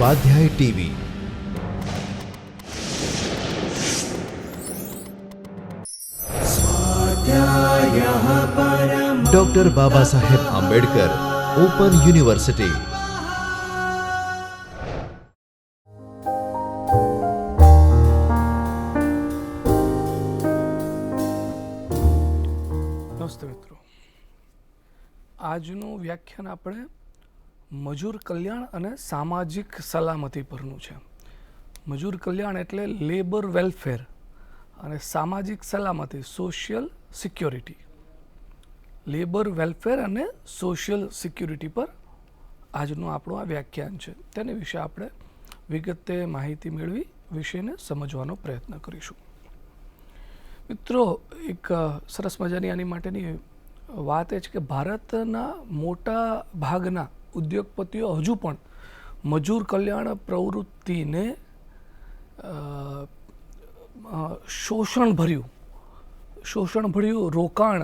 स्वाध्याय TV. Doctor Baba Saheb Ambedkar open university. નમસ્તે મિત્રો, આજનું વ્યાખ્યાન આપણે મજૂર કલ્યાણ અને સામાજિક સલામતી પરનું છે. મજૂર કલ્યાણ એટલે લેબર વેલફેર અને સામાજિક સલામતી સોશિયલ સિક્યોરિટી. લેબર વેલફેર અને સોશિયલ સિક્યુરિટી પર આજનું આપણું આ વ્યાખ્યાન છે. તેની વિશે આપણે વિગતે માહિતી મેળવી વિષયને સમજવાનો પ્રયત્ન કરીશું. મિત્રો, એક સરસ મજાની આની માટેની વાત એ છે કે ભારતના મોટા ભાગના ઉદ્યોગપતિઓ હજુ પણ મજૂર કલ્યાણ પ્રવૃત્તિને શોષણભર્યું રોકાણ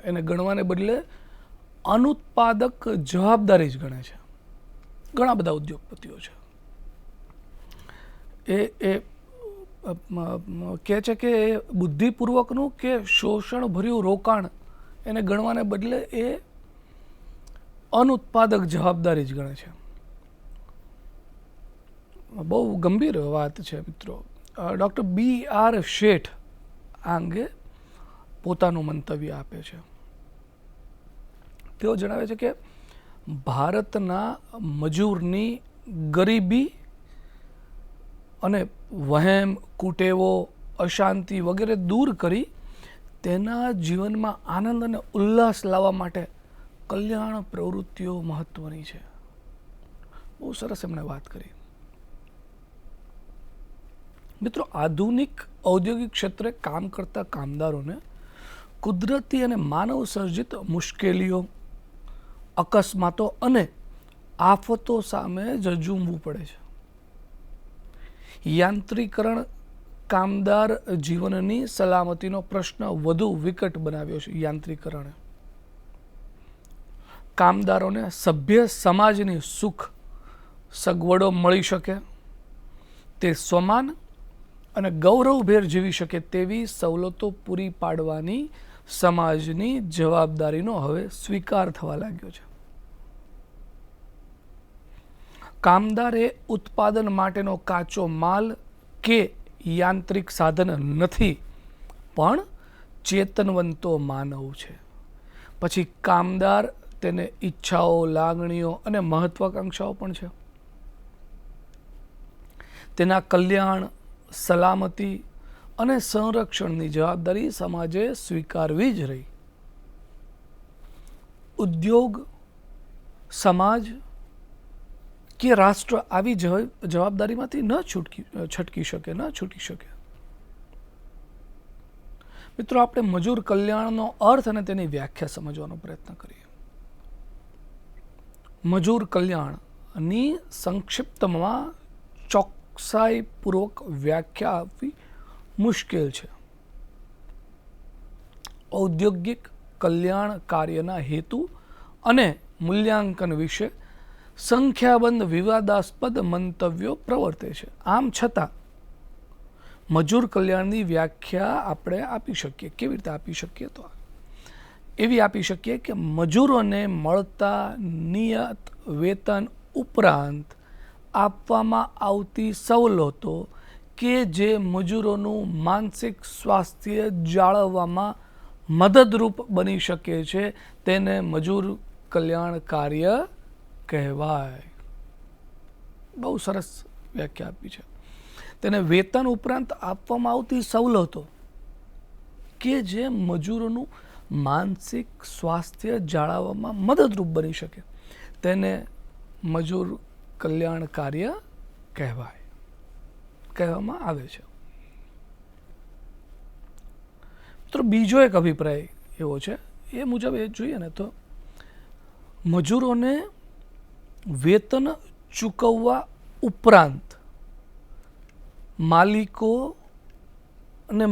એને ગણવાને બદલે અનુત્પાદક જવાબદારી જ ગણે છે. ઘણા બધા ઉદ્યોગપતિઓ છે એ કહે છે કે બુદ્ધિપૂર્વકનું કે શોષણભર્યું રોકાણ એને ગણવાને બદલે એ અનુત્પાદક જવાબદારી જ ગણે છે. બહુ ગંભીર વાત છે મિત્રો. Doctor B.R. શેઠ આ અંગે પોતાનું મંતવ્ય આપે છે. તેઓ જણાવે છે કે ભારતના મજૂરની ગરીબી અને વહેમ, કુટેવો, અશાંતિ વગેરે દૂર કરી તેના જીવનમાં આનંદ અને ઉલ્લાસ લાવવા માટે કલ્યાણ પ્રવૃત્તિઓ મહત્વની છે. બહુ સરસ એમણે વાત કરી. મિત્રો, આધુનિક ઔદ્યોગિક ક્ષેત્રે કામ કરતા કામદારોને કુદરતી અને માનવ સર્જિત મુશ્કેલીઓ, અકસ્માતો અને આફતો સામે ઝઝૂમવું પડે છે. યાંત્રિકરણ કામદાર જીવનની સલામતીનો પ્રશ્ન વધુ વિકટ બનાવ્યો છે. યાંત્રિકરણે કામદારોને સભ્ય સમાજની સુખ સગવડો મળી શકે, તે સમાન અને ગૌરવભેર જીવી શકે તેવી સવલતો પૂરી પાડવાની સમાજની જવાબદારીનો હવે સ્વીકાર થવા લાગ્યો છે. કામદાર એ ઉત્પાદન માટેનો કાચો માલ કે યાંત્રિક સાધન નથી, પણ ચેતનવંતો માનવ છે. પછી કામદાર તેને ઈચ્છાઓ, લાગણીઓ અને મહત્વાકાંક્ષાઓ પણ છે. તેના કલ્યાણ, સલામતી અને સંરક્ષણની જવાબદારી સમાજે સ્વીકારવી જ રહી. ઉદ્યોગ, સમાજ કે રાષ્ટ્ર આવી જવાબદારીમાંથી ન છટકી શકે. મિત્રો, આપણે મજૂર કલ્યાણનો અર્થ અને તેની વ્યાખ્યા સમજવાનો પ્રયત્ન કરીએ. મજૂર કલ્યાણની સંક્ષિપ્તમાં ચોકસાઈપૂર્વક વ્યાખ્યા આપવી મુશ્કેલ છે. ઔદ્યોગિક કલ્યાણ કાર્યના હેતુ અને મૂલ્યાંકન વિશે સંખ્યાબંધ વિવાદાસ્પદ મંતવ્યો પ્રવર્તે છે. આમ છતાં મજૂર કલ્યાણની વ્યાખ્યા આપણે આપી શકીએ. કેવી રીતે આપી શકીએ? તો એવી આપી શકીએ કે મજૂરોને મળતા નિયત વેતન ઉપરાંત આપવામાં આવતી સવલતો કે જે મજૂરોનું માનસિક સ્વાસ્થ્ય જાળવવામાં મદદરૂપ બની શકે છે તેને મજૂર કલ્યાણ કાર્ય કહેવાય. બહુ સરસ વ્યાખ્યા આપી છે. તેને વેતન ઉપરાંત આપવામાં આવતી સવલતો કે જે મજૂરોનું માનસિક સ્વાસ્થ્ય જાળવવામાં મદદરૂપ બની શકે તેને મજૂર કલ્યાણ કાર્ય કહેવામાં આવે છે. તો બીજો એક અભિપ્રાય એવો છે, એ મુજબ એ જોઈએ ને તો મજૂરોને વેતન ચૂકવવા ઉપરાંત માલિકોને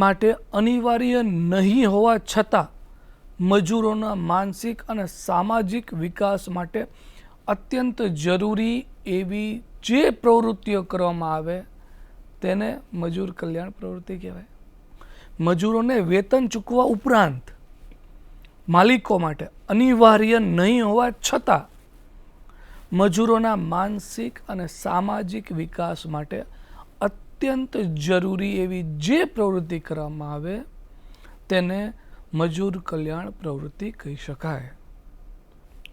માટે અનિવાર્ય નહીં હોવા છતાં મજૂરોના માનસિક અને સામાજિક વિકાસ માટે અત્યંત જરૂરી એવી જે પ્રવૃત્તિઓ કરવામાં આવે તેને મજૂર કલ્યાણ પ્રવૃત્તિ કહેવાય. મજૂરોને વેતન ચૂકવવા ઉપરાંત માલિકો માટે અનિવાર્ય નહીં હોવા છતાં મજૂરોના માનસિક અને સામાજિક વિકાસ માટે અત્યંત જરૂરી એવી જે પ્રવૃત્તિ કરવામાં આવે તેને મજૂર કલ્યાણ પ્રવૃત્તિ કહી શકાય.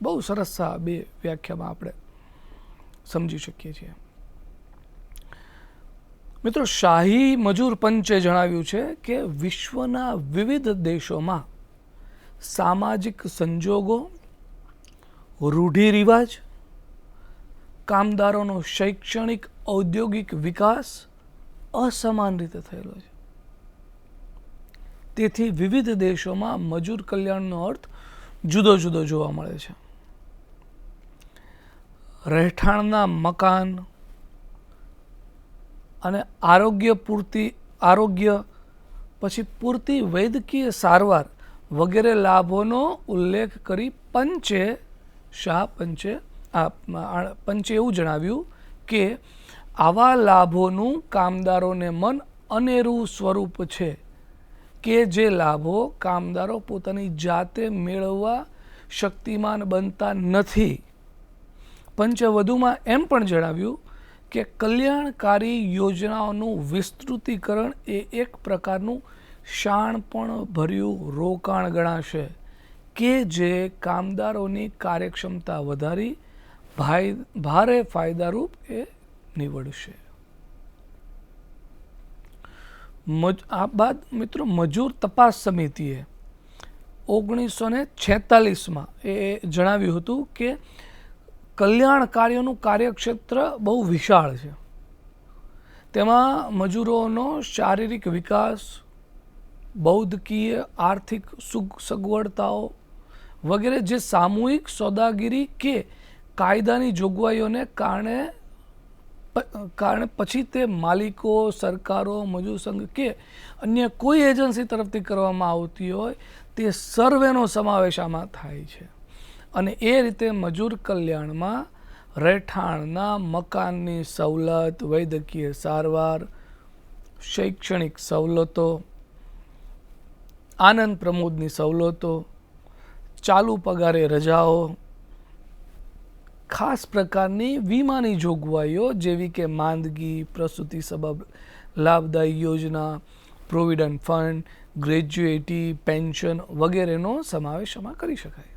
બહુ સરસ આ બે વ્યાખ્યામાં આપણે સમજી શકીએ છીએ. મિત્રો, શાહી મજૂર પંચે જણાવ્યું છે કે વિશ્વના વિવિધ દેશોમાં સામાજિક સંજોગો, રૂઢિરિવાજ, કામદારોનો શૈક્ષણિક ઔદ્યોગિક વિકાસ અસમાન રીતે થયેલો છે. તેથી વિવિધ દેશોમાં મજૂર કલ્યાણનો અર્થ જુદો જુદો જોવા મળે છે. રહેઠાણના મકાન અને આરોગ્ય પછી પૂરતી વૈદ્યકીય સારવાર વગેરે લાભોનો ઉલ્લેખ કરી પંચે એવું જણાવ્યું કે આવા લાભોનું કામદારોને મન અનેરું સ્વરૂપ છે કે જે લાભો કામદારો પોતાની જાતે મેળવવા શક્તિમાન બનતા નથી. પંચે વધુમાં એમ પણ જણાવ્યું કે કલ્યાણકારી યોજનાઓનું વિસ્તૃતીકરણ એ એક પ્રકારનું શાણપણ ભર્યું રોકાણ ગણાશે કે જે કામદારોની કાર્યક્ષમતા વધારી ભારે ફાયદારૂપ એ નીવડશે. આ બાદ મિત્રો મજૂર તપાસ સમિતિએ 1946માં એ જણાવ્યું હતું કે કલ્યાણ કાર્યોનું કાર્યક્ષેત્ર બહુ વિશાળ છે. તેમાં મજૂરોનો શારીરિક વિકાસ, બૌદ્ધિકીય આર્થિક સગવડતાઓ વગેરે જે સામૂહિક સોદાગીરી કે કાયદાની જોગવાઈઓને કારણે પછી તે માલિકો, સરકારો, મજૂર સંઘ કે અન્ય કોઈ એજન્સી તરફથી કરવામાં આવતી હોય તે સર્વેનો સમાવેશ આમાં થાય છે. અને એ રીતે મજૂર કલ્યાણમાં રહેઠાણના મકાનની સવલત, વૈદ્યકીય સારવાર, શૈક્ષણિક સવલતો, આનંદ પ્રમોદની સવલતો, ચાલુ પગારે રજાઓ, ખાસ પ્રકારની વીમાની જોગવાઈઓ જેવી કે માંદગી, પ્રસૂતિ સબબ લાભદાયી યોજના, પ્રોવિડન્ટ ફંડ, ગ્રેજ્યુએટી, પેન્શન વગેરેનો સમાવેશ આમાં કરી શકાય.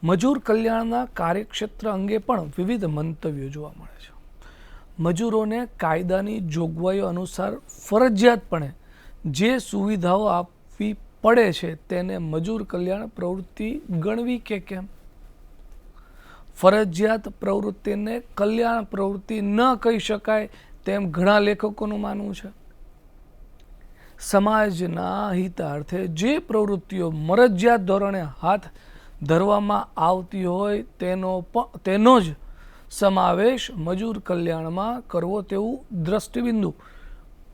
મજૂર કલ્યાણના કાર્યક્ષેત્ર અંગે પણ વિવિધ મંતવ્યો જોવા મળે છે. મજૂરોને કાયદાની જોગવાઈઓ અનુસાર ફરજિયાતપણે જે સુવિધાઓ આપવી પડે છે તેને મજૂર કલ્યાણ પ્રવૃત્તિ ગણવી કે કેમ? ફરજિયાત પ્રવૃત્તિને કલ્યાણ પ્રવૃત્તિ ન કહી શકાય તેમ ઘણા લેખકોનું માનવું છે. સમાજના હિતાર્થે જે પ્રવૃત્તિઓ મરજિયાત ધોરણે હાથ ધરવામાં આવતી હોય તેનો જ સમાવેશ મજૂર કલ્યાણમાં કરવો તેવું દ્રષ્ટિબિંદુ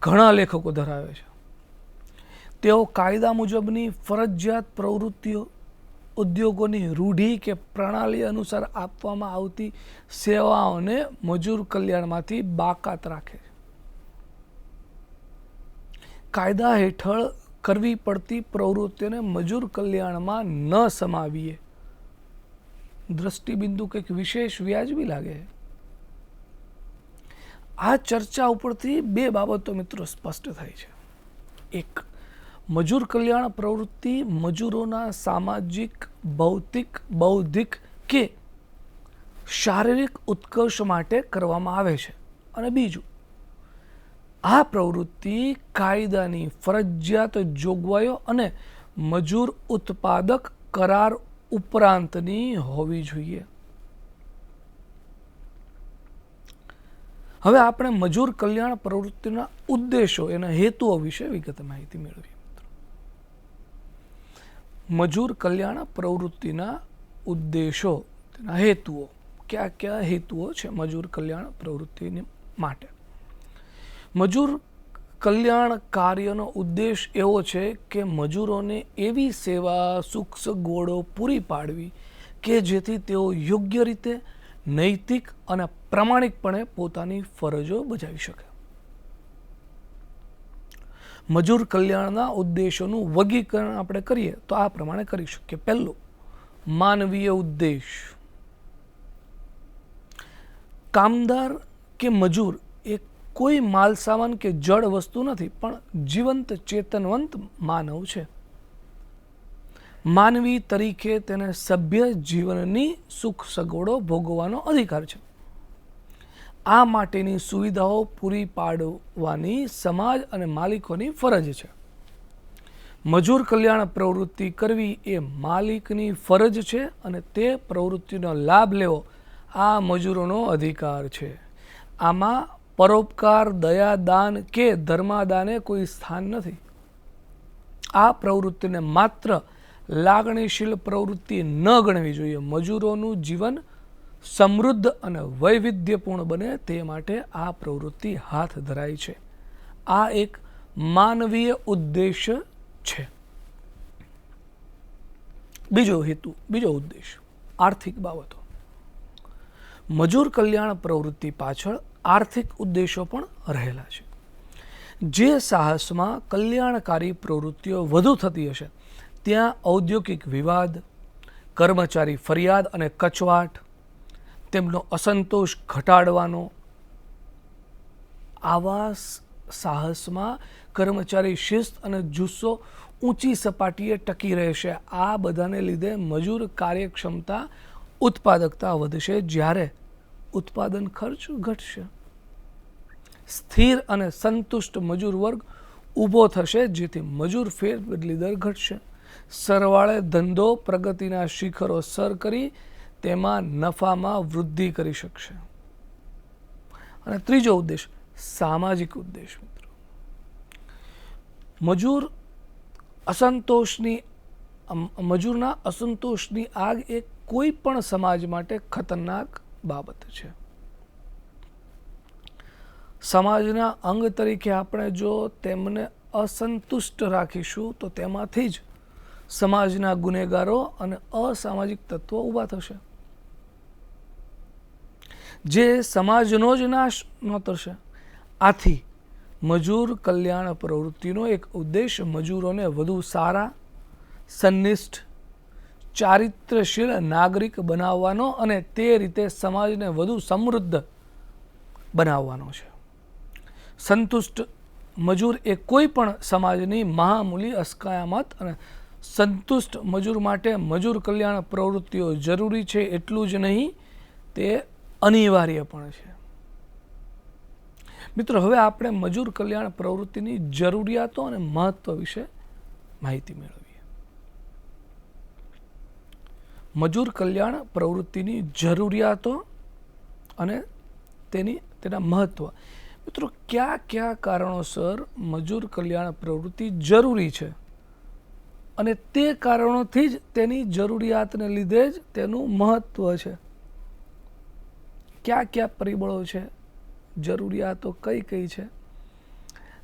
ઘણા લેખકો ધરાવે છે. તેઓ કાયદા મુજબની ફરજિયાત પ્રવૃત્તિઓ, ઉદ્યોગોની રૂઢિ કે પ્રણાલી અનુસાર આપવામાં આવતી સેવાઓને મજૂર કલ્યાણમાંથી બાકાત રાખે છે. કાયદા હેઠળ કરવી પડતી પ્રવૃત્તિઓને મજૂર કલ્યાણમાં ન સમાવીએ દ્રષ્ટિબિંદુ કંઈક વિશેષ વ્યાજબી લાગે. આ ચર્ચા ઉપરથી બે બાબતો મિત્રો સ્પષ્ટ થાય છે. એક, મજૂર કલ્યાણ પ્રવૃત્તિ મજૂરોના સામાજિક, ભૌતિક, બૌદ્ધિક કે શારીરિક ઉત્કર્ષ માટે કરવામાં આવે છે. અને બીજું, આ પ્રવૃત્તિ કાયદાની ફરજિયાત જોગવાઈઓ અને મજૂર ઉત્પાદક કરાર ઉપરાંતની હોવી જોઈએ. હવે આપણે મજૂર કલ્યાણ પ્રવૃત્તિના ઉદ્દેશો, એના હેતુઓ વિશે વિગત માહિતી મેળવીએ. મજૂર કલ્યાણ પ્રવૃત્તિના ઉદ્દેશો, તેના હેતુઓ, કયા કયા હેતુઓ છે મજૂર કલ્યાણ પ્રવૃત્તિ માટે? મજૂર કલ્યાણ કાર્યનો ઉદ્દેશ એવો છે કે મજૂરોને એવી સેવા, સુખ સગવડો પૂરી પાડવી કે જેથી તેઓ યોગ્ય રીતે નૈતિક અને પ્રામાણિકપણે પોતાની ફરજો બજાવી શકે. મજૂર કલ્યાણના ઉદ્દેશોનું વર્ગીકરણ આપણે કરીએ તો આ પ્રમાણે કરી શકીએ. પહેલું, માનવીય ઉદ્દેશ. કામદાર કે મજૂર એ કોઈ માલ સામાન કે જડ વસ્તુ નથી, પણ જીવંત ચેતનવંત માનવ છે. માનવી તરીકે તેને સભ્ય જીવનની સુખ સગવડો ભોગવવાનો અધિકાર છે. આ માટેની સુવિધાઓ પૂરી પાડવાની સમાજ અને માલિકોની ફરજ છે. મજૂર કલ્યાણ પ્રવૃત્તિ કરવી એ માલિકની ફરજ છે અને તે પ્રવૃત્તિનો લાભ લેવો આ મજૂરોનો અધિકાર છે. આમાં પરોપકાર, દયા, દાન કે ધર્માદાને કોઈ સ્થાન નથી. આ પ્રવૃત્તિને માત્ર લાગણીશીલ પ્રવૃત્તિ ન ગણવી જોઈએ. મજૂરોનું જીવન સમૃદ્ધ અને વૈવિધ્યપૂર્ણ બને તે માટે આ પ્રવૃત્તિ હાથ ધરાય છે. આ એક માનવીય ઉદ્દેશ છે. બીજો ઉદ્દેશ આર્થિક બાબતો. મજૂર કલ્યાણ પ્રવૃત્તિ પાછળ આર્થિક ઉદ્દેશો પણ રહેલા છે. જે સાહસમાં કલ્યાણકારી પ્રવૃત્તિઓ વધુ થતી હશે ત્યાં ઔદ્યોગિક વિવાદ, કર્મચારી ફરિયાદ અને કચવાટ, તેમનો અસંતોષ ઘટાડવાનો, આવા સાહસમાં કર્મચારી શિસ્ત અને જુસ્સો ઊંચી સપાટીએ ટકી રહેશે. આ બધાને લીધે મજૂર કાર્યક્ષમતા, ઉત્પાદકતા વધશે, જ્યારે ઉત્પાદન ખર્ચ ઘટશે. સ્થિર અને સંતુષ્ટ મજૂર વર્ગ ઊભો થશે, જેથી મજૂર ફેરબદલી દર ઘટશે. સરવાળે ધંધો પ્રગતિના શિખરો સર કરી તેમાં નફામાં વૃદ્ધિ કરી શકશે. અને ત્રીજો ઉદ્દેશ સામાજિક ઉદ્દેશ. મિત્રો, મજૂરના અસંતોષની આગ એ કોઈ પણ સમાજ માટે ખતરનાક બાબત છે. સમાજના અંગ તરીકે આપણે જો તેમને અસંતુષ્ટ રાખીશું તો તેમાંથી જ સમાજના ગુનેગારો અને અસામાજિક તત્વો ઊભા થશે, જે સમાજનો જ નાશ નોતરશે. આથી મજૂર કલ્યાણ પ્રવૃત્તિનો એક ઉદ્દેશ મજૂરોને વધુ સારા, સંનિષ્ઠ, ચારિત્રશીલ નાગરિક બનાવવાનો અને તે રીતે સમાજને વધુ સમૃદ્ધ બનાવવાનો છે. સંતુષ્ટ મજૂર એ કોઈ પણ સમાજની મહામૂલી અસ્કયામત અને સંતુષ્ટ મજૂર માટે મજૂર કલ્યાણ પ્રવૃત્તિઓ જરૂરી છે એટલું જ નહીં, તે અનિવાર્ય પણ છે. મિત્રો, હવે આપણે મજૂર કલ્યાણ પ્રવૃત્તિની જરૂરિયાતો અને મહત્વ વિશે માહિતી મેળવીએ. મજૂર કલ્યાણ પ્રવૃત્તિની જરૂરિયાતો અને તેના મહત્વ. મિત્રો, કયા કારણોસર મજૂર કલ્યાણ પ્રવૃત્તિ જરૂરી છે અને તે કારણોથી જ તેની જરૂરિયાતને લીધે જ તેનું મહત્વ છે. કયા પરિબળો છે, જરૂરિયાતો કઈ છે,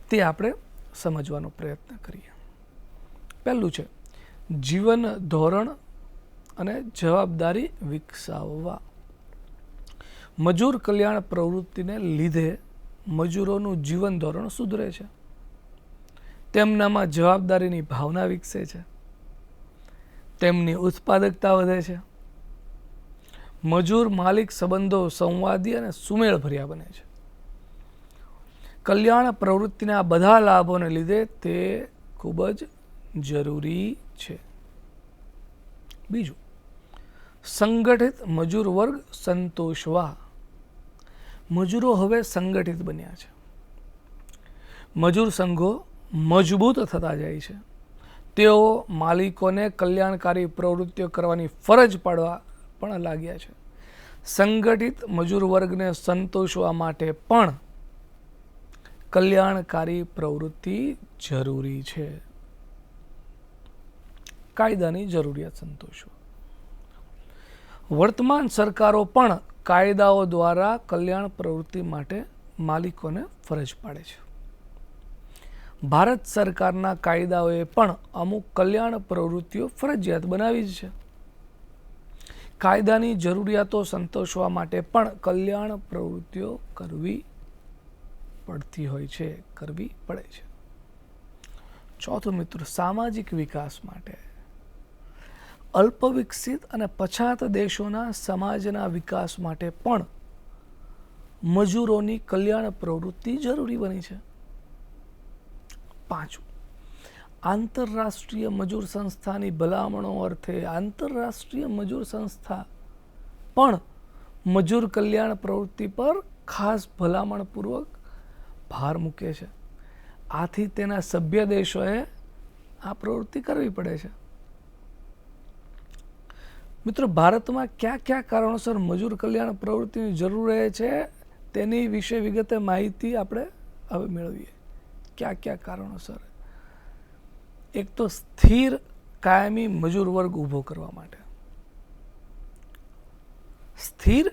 તે આપણે સમજવાનો પ્રયત્ન કરીએ. પહેલું છે જીવન ધોરણ અને જવાબદારી વિકસાવવા. મજૂર કલ્યાણ પ્રવૃત્તિને લીધે મજૂરોનું જીવન ધોરણ સુધરે છે, તેમનામાં જવાબદારીની ભાવના વિકસે છે, તેમની ઉત્પાદકતા વધે છે, મજૂર માલિક સંબંધો સંવાદી અને સુમેળભર્યા બને છે. કલ્યાણ પ્રવૃત્તિના બધા લાભોને લીધે તે ખૂબ જ જરૂરી છે. બીજું, સંગઠિત મજૂર વર્ગ સંતોષવા. મજૂરો હવે સંગઠિત બન્યા છે. મજૂર સંઘો મજબૂત થતા જાય છે. તેઓ માલિકોને કલ્યાણકારી પ્રવૃત્તિઓ કરવાની ફરજ પાડવા પણ લાગ્યા છે. સંગઠિત મજૂર વર્ગને સંતોષવા માટે પણ કલ્યાણકારી પ્રવૃત્તિ જરૂરી છે. કાયદાની જરૂરિયાત સંતોષવા. વર્તમાન સરકારો પણ કાયદાઓ દ્વારા કલ્યાણ પ્રવૃત્તિ માટે માલિકોને ફરજ પાડે છે. ભારત સરકારના કાયદાઓએ પણ અમુક કલ્યાણ પ્રવૃત્તિઓ ફરજિયાત બનાવી જ છે. કાયદાની જરૂરિયાતો સંતોષવા માટે પણ કલ્યાણ પ્રવૃત્તિઓ કરવી પડતી હોય છે, કરવી પડે છે. ચોથું મિત્રો, સામાજિક વિકાસ માટે અલ્પ વિકસિત અને પછાત દેશોના સમાજના વિકાસ માટે પણ મજૂરોની કલ્યાણ પ્રવૃત્તિ જરૂરી બની છે. પાંચમું, આંતરરાષ્ટ્રીય મજૂર સંસ્થાની ભલામણો અર્થે આંતરરાષ્ટ્રીય મજૂર સંસ્થા પણ મજૂર કલ્યાણ પ્રવૃત્તિ પર ખાસ ભલામણપૂર્વક ભાર મૂકે છે. આથી તેના સભ્ય દેશોએ આ પ્રવૃત્તિ કરવી પડે છે. મિત્રો, ભારતમાં કયા કયા કારણોસર મજૂર કલ્યાણ પ્રવૃત્તિની જરૂર રહે છે તેની વિશે વિગતે માહિતી આપણે હવે મેળવીએ. કયા કયા કારણોસર? એક તો સ્થિર કાયમી મજૂર વર્ગ ઊભો કરવા માટે. સ્થિર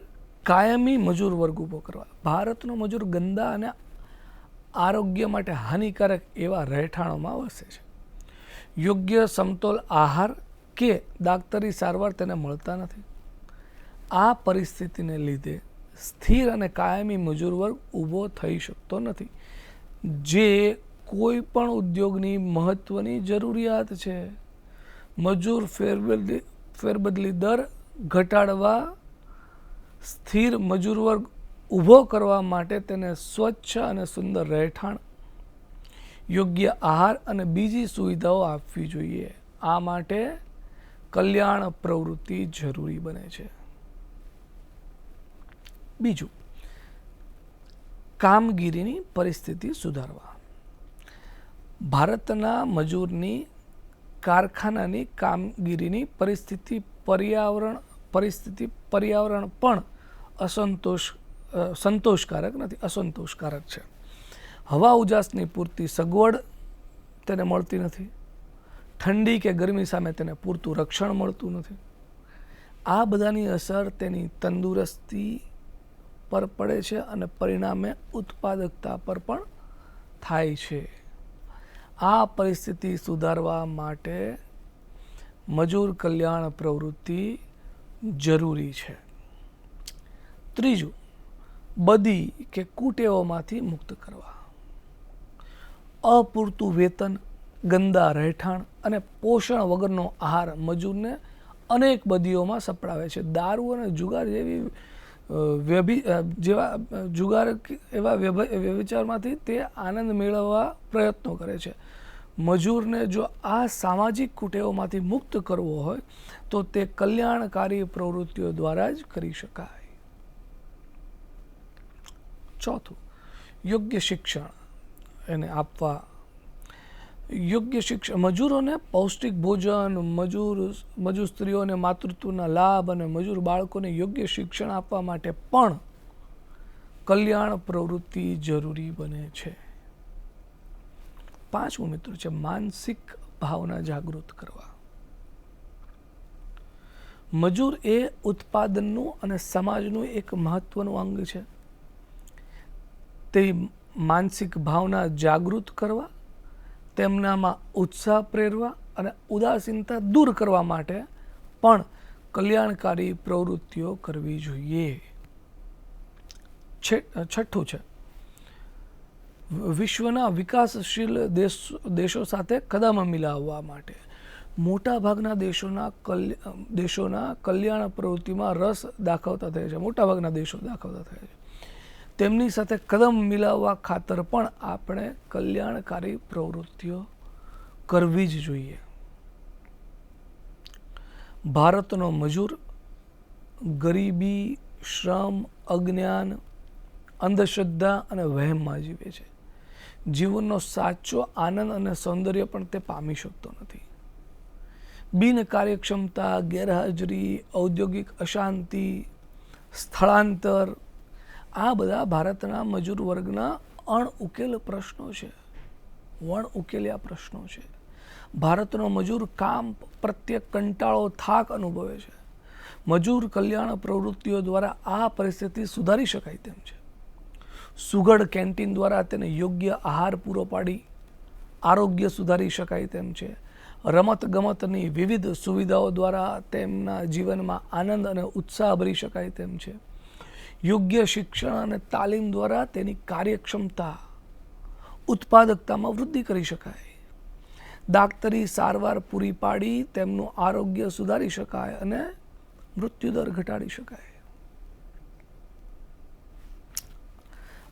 કાયમી મજૂર વર્ગ ઊભો કરવા. ભારતનો મજૂર ગંદા અને આરોગ્ય માટે હાનિકારક એવા રહેઠાણોમાં વસે છે. યોગ્ય સમતોલ આહાર કે દાક્તરી સારવાર તેને મળતા નથી. આ પરિસ્થિતિને લીધે સ્થિર અને કાયમી મજૂર વર્ગ ઊભો થઈ શકતો નથી, જે કોઈ પણ ઉદ્યોગની મહત્વની જરૂરિયાત છે. મજૂર ફેરબદલી દર ઘટાડવા, સ્થિર મજૂર વર્ગ ઊભો કરવા માટે તેને સ્વચ્છ અને સુંદર રહેઠાણ, યોગ્ય આહાર અને બીજી સુવિધાઓ આપવી જોઈએ. આ માટે કલ્યાણ પ્રવૃત્તિ જરૂરી બને છે. બીજું, કામગીરીની પરિસ્થિતિ સુધારવા. ભારતના મજૂરની કારખાનાની કામગીરીની પરિસ્થિતિ પર્યાવરણ પણ સંતોષકારક નથી, અસંતોષકારક છે. હવા ઉજાસની પૂરતી સગવડ તેને મળતી નથી. ઠંડી કે ગરમી સામે તેને પૂરતું રક્ષણ મળતું નથી. આ બધાની અસર તેની તંદુરસ્તી પર પડે છે અને પરિણામે ઉત્પાદકતા પર પણ થાય છે. આ પરિસ્થિતિ સુધારવા માટે મજૂર કલ્યાણ પ્રવૃત્તિ જરૂરી છે. ત્રીજું, બદી કે કુટેવોમાંથી મુક્ત કરવા. અપૂરતું વેતન, ગંદા રહેઠાણ અને પોષણ વગરનો આહાર મજૂરને અનેક બદીઓમાં સપડાવે છે. દારૂ અને જુગાર એવા વ્યભિચારમાંથી તે આનંદ મેળવવા પ્રયત્નો કરે છે. મજૂરને જો આ સામાજિક કુટેવોમાંથી મુક્ત કરવો હોય તો તે કલ્યાણકારી પ્રવૃત્તિઓ દ્વારા જ કરી શકાય. ચોથું, યોગ્ય શિક્ષણ એને આપવા. યોગ્ય શિક્ષણ, મજૂરોને પૌષ્ટિક ભોજન, મજૂર સ્ત્રીઓને માતૃત્વના લાભ અને મજૂર બાળકોને યોગ્ય શિક્ષણ આપવા માટે પણ કલ્યાણ પ્રવૃત્તિ જરૂરી બને છે. પાંચમું મિત્રો છે માનસિક ભાવના જાગૃત કરવા. મજૂર એ ઉત્પાદનનું અને સમાજનું એક મહત્વનું અંગ છે. તે માનસિક ભાવના જાગૃત કરવા, તેમનામાં ઉત્સાહ પ્રેરવા અને ઉદાસીનતા દૂર કરવા માટે પણ કલ્યાણકારી પ્રવૃત્તિઓ કરવી જોઈએ. છઠ્ઠું છે વિશ્વના વિકાસશીલ દેશો સાથે કદમ મિલાવવા માટે. મોટાભાગના દેશોના કલ્યાણ પ્રવૃત્તિમાં રસ દાખવતા થયા છે. મોટાભાગના દેશો દાખવતા થયા છે. તેમની સાથે કદમ મિલાવવા ખાતર પણ આપણે કલ્યાણકારી પ્રવૃત્તિઓ કરવી જ જોઈએ. ભારતનો મજૂર ગરીબી, શ્રમ, અજ્ઞાન, અંધશ્રદ્ધા અને વહેમમાં જીવે છે. જીવનનો સાચો આનંદ અને સૌંદર્ય પણ તે પામી શકતો નથી. બિન કાર્યક્ષમતા, ગેરહાજરી, ઔદ્યોગિક અશાંતિ, સ્થળાંતર, આ બધા ભારતના મજૂર વર્ગના અણઉકેલ પ્રશ્નો છે, વણઉકેલ્યા પ્રશ્નો છે. ભારતનો મજૂર કામ પ્રત્યે કંટાળો, થાક અનુભવે છે. મજૂર કલ્યાણ પ્રવૃત્તિઓ દ્વારા આ પરિસ્થિતિ સુધારી શકાય તેમ છે. સુઘડ કેન્ટીન દ્વારા તેને યોગ્ય આહાર પૂરો પાડી આરોગ્ય સુધારી શકાય તેમ છે. રમતગમતની વિવિધ સુવિધાઓ દ્વારા તેમના જીવનમાં આનંદ અને ઉત્સાહ ભરી શકાય તેમ છે. યોગ્ય શિક્ષણ અને તાલીમ દ્વારા તેની કાર્યક્ષમતા ઉત્પાદકતામાં વૃદ્ધિ કરી શકાય. દાક્તરી સારવાર પૂરી પાડી તેમનું આરોગ્ય સુધારી શકાય અને મૃત્યુદર ઘટાડી શકાય.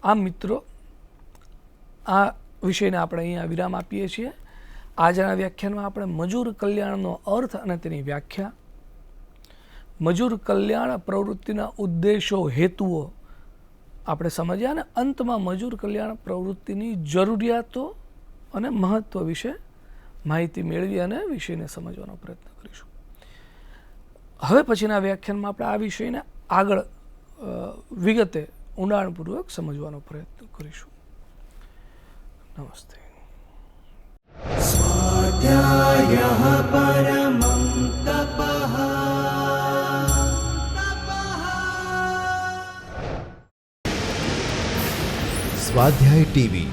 આમ મિત્રો, આ વિષયને આપણે અહીંયા વિરામ આપીએ છીએ. આજના વ્યાખ્યાનમાં આપણે મજૂર કલ્યાણનો અર્થ અને તેની વ્યાખ્યા, મજૂર કલ્યાણ પ્રવૃત્તિના ઉદ્દેશો, હેતુઓ આપણે સમજ્યા અને અંતમાં મજૂર કલ્યાણ પ્રવૃત્તિની જરૂરિયાતો અને મહત્વ વિશે માહિતી મેળવી અને વિષયને સમજવાનો પ્રયત્ન કરીશું. હવે પછીના વ્યાખ્યાનમાં આપણે આ વિષયને આગળ વિગતે ઊંડાણપૂર્વક સમજવાનો પ્રયત્ન કરીશું. નમસ્તે. स्वाध्यायः परमं तपः. સ્વાધ્યાય ટીવી